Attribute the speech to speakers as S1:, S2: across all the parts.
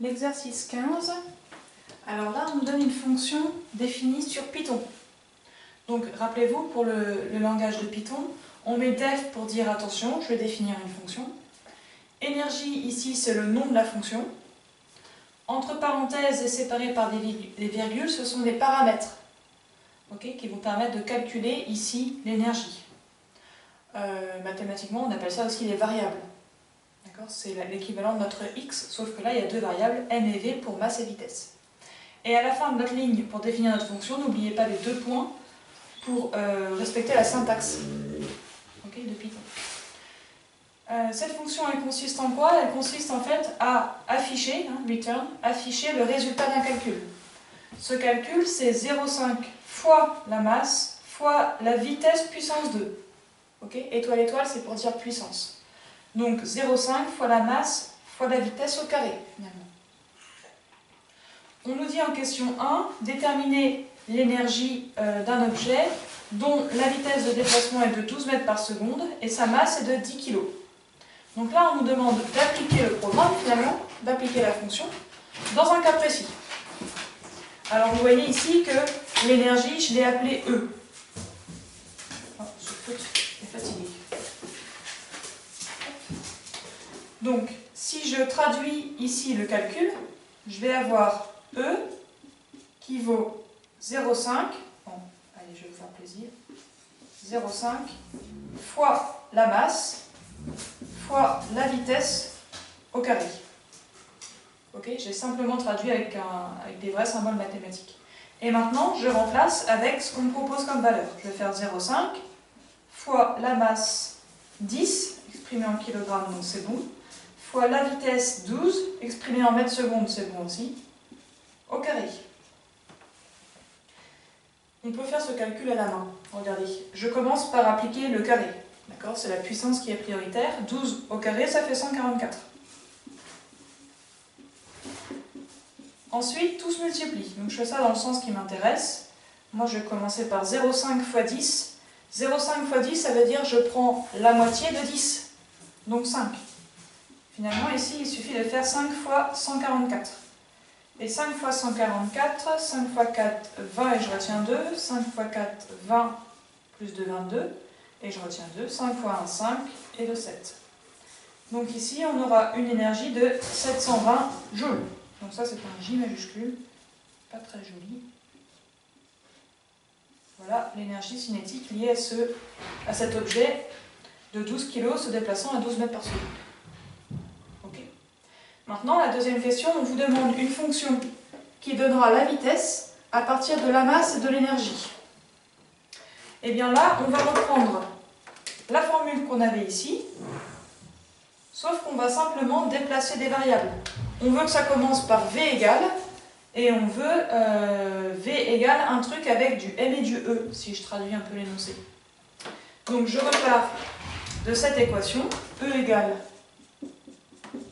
S1: L'exercice 15, alors là on nous donne une fonction définie sur Python. Donc rappelez-vous, pour le langage de Python, on met def pour dire attention, je vais définir une fonction. Énergie, ici c'est le nom de la fonction. Entre parenthèses et séparés par des virgules, ce sont des paramètres, qui vont permettre de calculer ici l'énergie. Mathématiquement, on appelle ça aussi les variables. C'est l'équivalent de notre x, sauf que là, il y a deux variables, n et v pour masse et vitesse. Et à la fin de notre ligne, pour définir notre fonction, n'oubliez pas les deux points pour respecter la syntaxe de Python. Cette fonction, elle consiste en quoi? Elle consiste en fait à afficher, return, afficher le résultat d'un calcul. Ce calcul, c'est 0,5 fois la masse fois la vitesse puissance 2. Étoile, étoile, c'est pour dire puissance. Donc 0,5 fois la masse fois la vitesse au carré, finalement. On nous dit en question 1, déterminer l'énergie d'un objet dont la vitesse de déplacement est de 12 mètres par seconde et sa masse est de 10 kg. Donc là, on nous demande d'appliquer le programme, finalement, d'appliquer la fonction, dans un cas précis. Alors vous voyez ici que l'énergie, je l'ai appelée E. Oh, je suis fatiguée. Donc, si je traduis ici le calcul, je vais avoir E qui vaut 0,5, bon, allez, je vais vous faire plaisir, 0,5 fois la masse fois la vitesse au carré. J'ai simplement traduit avec des vrais symboles mathématiques. Et maintenant, je remplace avec ce qu'on me propose comme valeur. Je vais faire 0,5 fois la masse 10, exprimée en kilogrammes, donc c'est bon, fois la vitesse 12, exprimée en mètres secondes, c'est bon aussi, au carré. On peut faire ce calcul à la main. Regardez, je commence par appliquer le carré. D'accord, c'est la puissance qui est prioritaire. 12 au carré, ça fait 144. Ensuite, tout se multiplie. Donc je fais ça dans le sens qui m'intéresse. Moi, je vais commencer par 0,5 fois 10. 0,5 fois 10, ça veut dire que je prends la moitié de 10. Donc 5. Finalement, ici, il suffit de faire 5 fois 144. Et 5 fois 144, 5 fois 4, 20 et je retiens 2. 5 fois 4, 20 plus 2, 22. Et je retiens 2. 5 fois 1, 5 et 2, 7. Donc ici, on aura une énergie de 720 joules. Donc ça, c'est un J majuscule. Pas très joli. Voilà l'énergie cinétique liée à cet objet de 12 kg se déplaçant à 12 mètres par seconde. Maintenant, la deuxième question, on vous demande une fonction qui donnera la vitesse à partir de la masse et de l'énergie. Et bien là, on va reprendre la formule qu'on avait ici, sauf qu'on va simplement déplacer des variables. On veut que ça commence par V égale, et on veut V égale un truc avec du M et du E, si je traduis un peu l'énoncé. Donc je repars de cette équation, E égale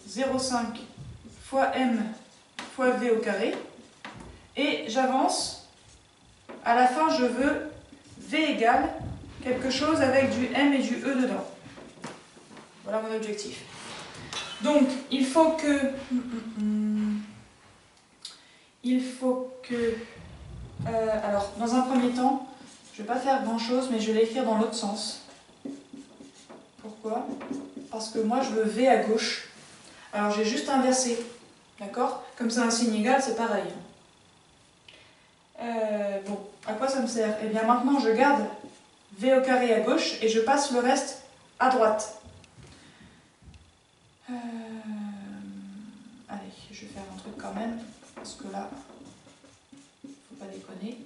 S1: 0,5 fois M fois V au carré, et j'avance. À la fin, je veux V égale quelque chose avec du M et du E dedans. Voilà mon objectif. Donc, il faut que... alors, dans un premier temps, je ne vais pas faire grand-chose, mais je vais l'écrire dans l'autre sens. Pourquoi? Parce que moi, je veux V à gauche. Alors, j'ai juste inversé. D'accord? Comme c'est un signe égal, c'est pareil. Bon, à quoi ça me sert? Eh bien, maintenant, je garde V au carré à gauche et je passe le reste à droite. Allez, je vais faire un truc quand même, parce que là, faut pas déconner.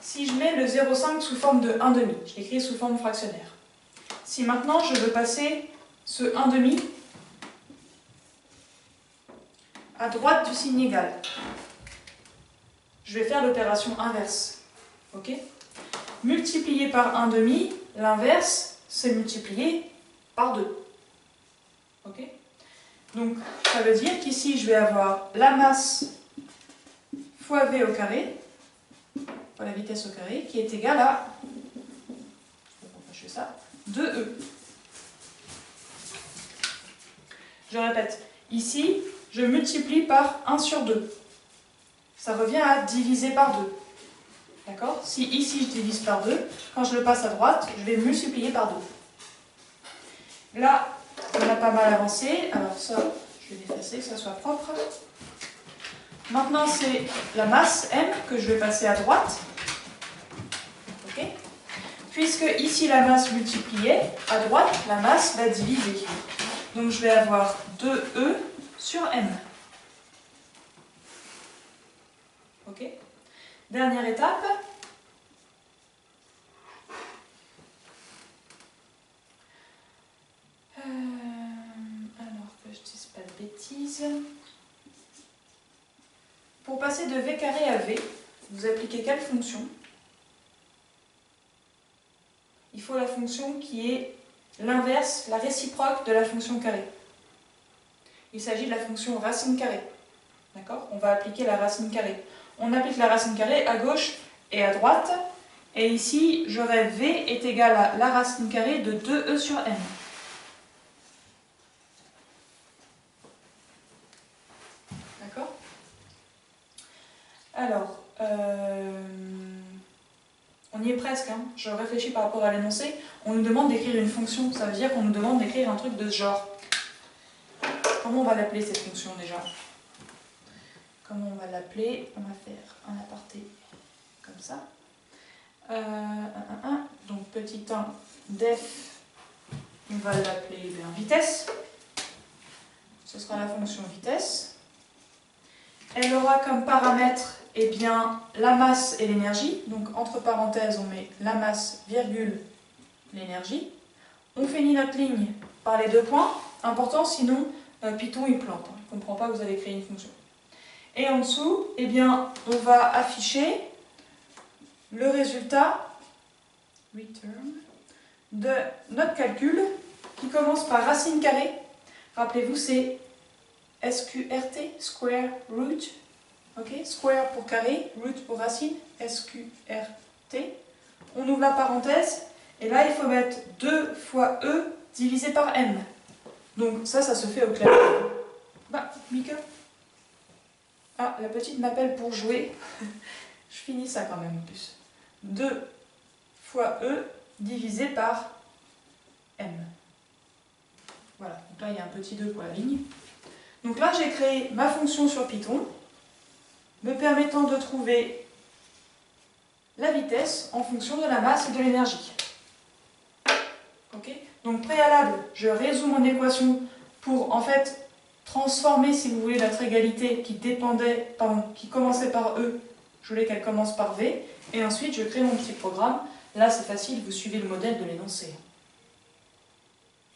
S1: Si je mets le 0,5 sous forme de 1,5, je l'écris sous forme fractionnaire. Si maintenant je veux passer ce 1,5 à droite du signe égal, je vais faire l'opération inverse. Ok? Multiplié par 1,5, l'inverse, c'est multiplié par 2. Ok? Donc, ça veut dire qu'ici, je vais avoir la masse fois V au carré, fois la vitesse au carré, qui est égale à, je fais ça, 2E. Je répète, Ici, je multiplie par 1 sur 2. Ça revient à diviser par 2. D'accord? Si ici je divise par 2, quand je le passe à droite, je vais multiplier par 2. Là, on a pas mal avancé. Alors ça, je vais l'effacer, que ça soit propre. Maintenant, c'est la masse M que je vais passer à droite. Ok? Puisque ici la masse multipliée, à droite, la masse va diviser. Donc je vais avoir 2E sur M. Ok? Dernière étape. Alors que je ne dise pas de bêtises. Pour passer de V carré à V, vous appliquez quelle fonction? Il faut la fonction qui est l'inverse, la réciproque de la fonction carrée. Il s'agit de la fonction racine carrée. D'accord? On va appliquer la racine carrée. On applique la racine carrée à gauche et à droite. Et ici, j'aurai V est égal à la racine carrée de 2E sur M. D'accord? Alors, on y est presque, hein. Je réfléchis par rapport à l'énoncé. On nous demande d'écrire une fonction. Ça veut dire qu'on nous demande d'écrire un truc de ce genre. Comment on va l'appeler cette fonction déjà? Comment on va l'appeler? On va faire un aparté comme ça. Donc petit 1 def, on va l'appeler vitesse. Ce sera la fonction vitesse. Elle aura comme paramètre la masse et l'énergie. Donc entre parenthèses, on met la masse, virgule, l'énergie. On finit notre ligne par les 2 points. Important, sinon Python il plante. Il ne comprend pas que vous allez créer une fonction. Et en dessous, on va afficher le résultat return de notre calcul qui commence par racine carrée. Rappelez-vous, c'est SQRT, square root. Okay? Square pour carré, root pour racine, SQRT. On ouvre la parenthèse, et là il faut mettre 2 fois E divisé par M. Donc ça se fait au clavier. Bah, Mika. Ah, la petite m'appelle pour jouer. Je finis ça quand même en plus. 2 fois E divisé par M. Voilà, donc là il y a un petit 2 pour la ligne. Donc là j'ai créé ma fonction sur Python, me permettant de trouver la vitesse en fonction de la masse et de l'énergie. Ok? Donc préalable, je résous mon équation pour en fait transformer, si vous voulez, notre égalité qui commençait par E, je voulais qu'elle commence par V, et ensuite je crée mon petit programme. Là c'est facile, vous suivez le modèle de l'énoncé.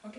S1: Ok?